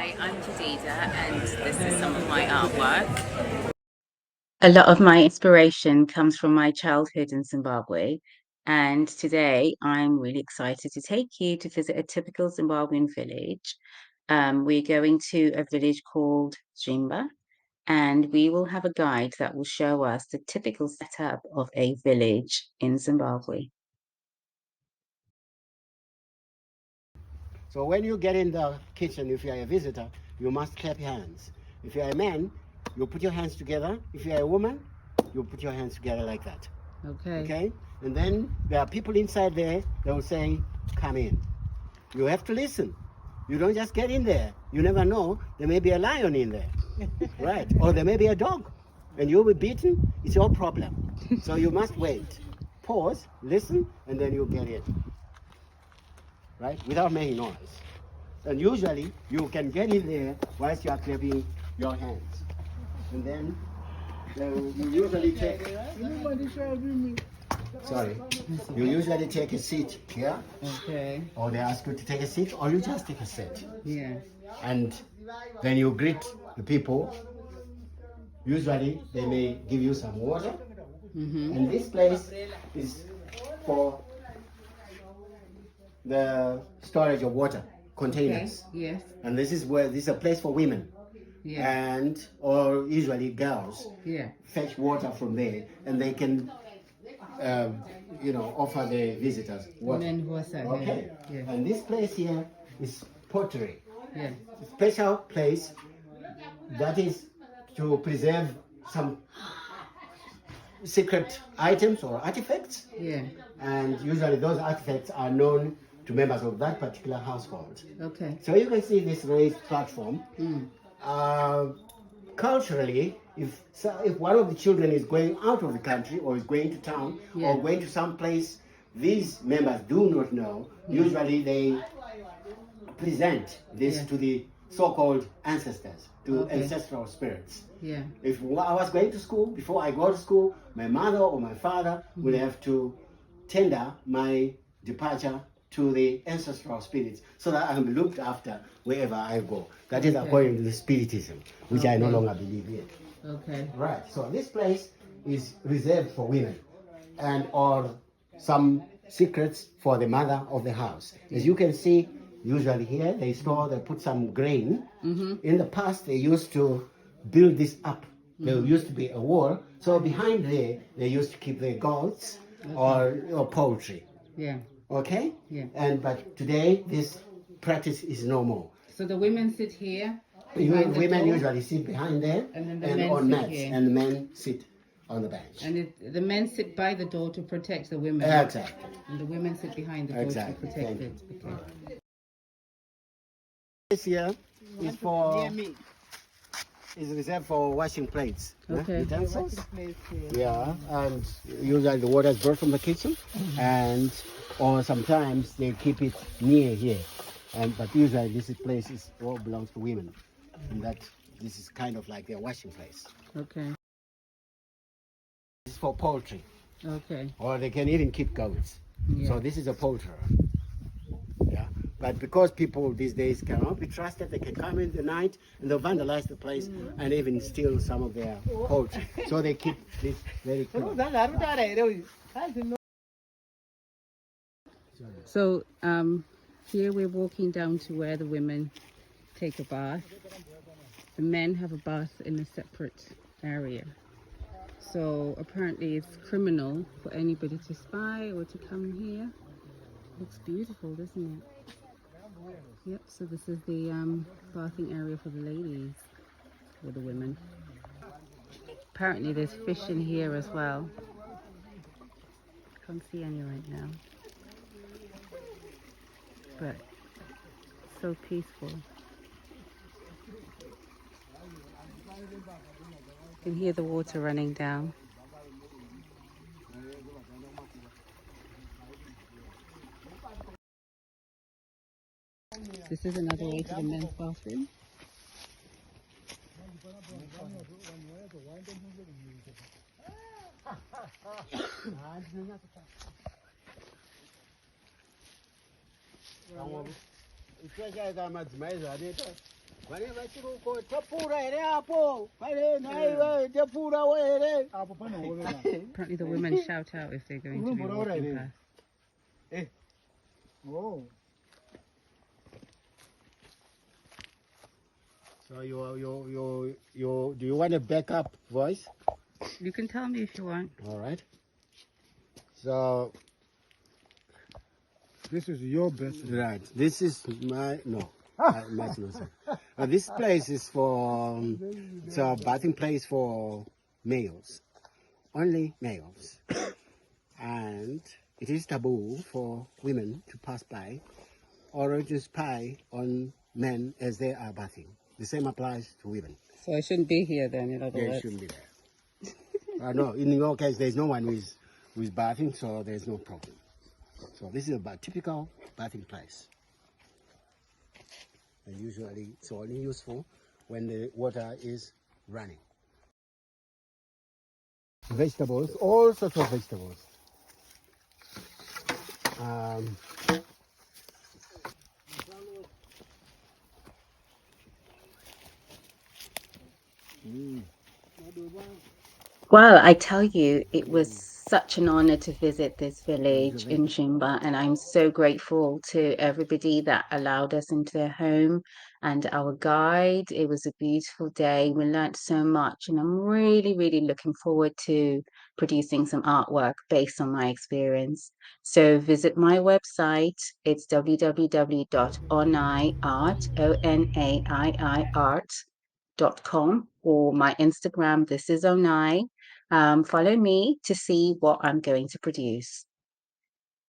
Hi, I'm Jadida, and this is some of my artwork. A lot of my inspiration comes from my childhood in Zimbabwe. And today I'm really excited to take you to visit a typical Zimbabwean village. We're going to a village called Zvimba, and we will have a guide that will show us the typical setup of a village in Zimbabwe. So when you get in the kitchen, if you are a visitor, you must clap your hands. If you are a man, you put your hands together. If you are a woman, you put your hands together like that. Okay. Okay? And then there are people inside there, they will say, come in. You have to listen. You don't just get in there. You never know. There may be a lion in there. Right? Or there may be a dog. And you'll be beaten. It's your problem. So you must wait. Pause, listen, and then you get in. Right? Without making noise. And usually you can get in there whilst you are clapping your hands. And then you usually take. Sorry. You usually take a seat here. Okay. Or they ask you to take a seat, or you just take a seat. Yeah. And then you greet the people. Usually they may give you some water. And this place is for the storage of water containers. Okay. Yes. And this is a place for women. Yeah. And or usually girls Yeah. fetch water from there, and they can offer the visitors water. Okay. Yeah. And this place here is pottery. Yeah. A special place that is to preserve some secret items or artifacts. Yeah. And usually those artifacts are known to members of that particular household. Okay. So you can see this raised platform. Culturally, if one of the children is going out of the country or is going to town or going to some place these members do not know, usually they present this to the so-called ancestors, to ancestral spirits. Yeah. If I was going to school, before I go to school, my mother or my father will have to tender my departure to the ancestral spirits so that I am looked after wherever I go. That is according to the Spiritism, which I no longer believe in. Okay. Right, so this place is reserved for women and or some secrets for the mother of the house. As you can see, usually here they put some grain. In the past they used to build this up. There used to be a wall, so behind there they used to keep their goats or poultry. Yeah. Okay? Yeah. But today this practice is no more. So the women sit here. Women usually sit behind there And then the men on sit mats, here. and the men sit on the bench. And the men sit by the door to protect the women. Exactly. And the women sit behind the door to protect Thank it. you. Okay. This here is reserved for washing plates, utensils. Yeah, and usually the water is brought from the kitchen, or sometimes they keep it near here. But usually this place all belongs to women, and that this is kind of like their washing place. Okay. This is for poultry, Okay. or they can even keep goats. Yeah. So this is a poultry. Yeah. But because people these days cannot be trusted, they can come in the night and they'll vandalize the place and even steal some of their poultry. So they keep this very close. So here we're walking down to where the women take a bath. The men have a bath in a separate area. So apparently it's criminal for anybody to spy or to come here. Looks beautiful, doesn't it? Yep, so this is the bathing area for the ladies, or the women. Apparently there's fish in here as well. Can't see any right now. But so peaceful. You can hear the water running down. This is another way to the men's bathroom. ichwachaika madzimai zvaneta vane vachiruko tapfuura here apo pane nhaiwe tapfuurawo here apo pane hove na Apparently the women shout out if they're going to be walking past. oh So do you want a backup voice? You can tell me if you want. All right. So this is your best right, this is my makes no sense. This place is for it's a bathing place for males, only males, and it is taboo for women to pass by or to spy on men as they are bathing. The same applies to women. So I shouldn't be here then, in other They words. shouldn't be there. No, in your case, there's no one who is bathing, so there's no problem. So this is a typical bathing place. And usually it's only useful when the water is running. Vegetables, all sorts of vegetables. Well, I tell you, it was such an honor to visit this village in Zvimba, and I'm so grateful to everybody that allowed us into their home and our guide. It was a beautiful day. We learned so much, and I'm really, really looking forward to producing some artwork based on my experience. So visit my website. It's www.onaiart.com, or my Instagram, this is Onai. Follow me to see what I'm going to produce.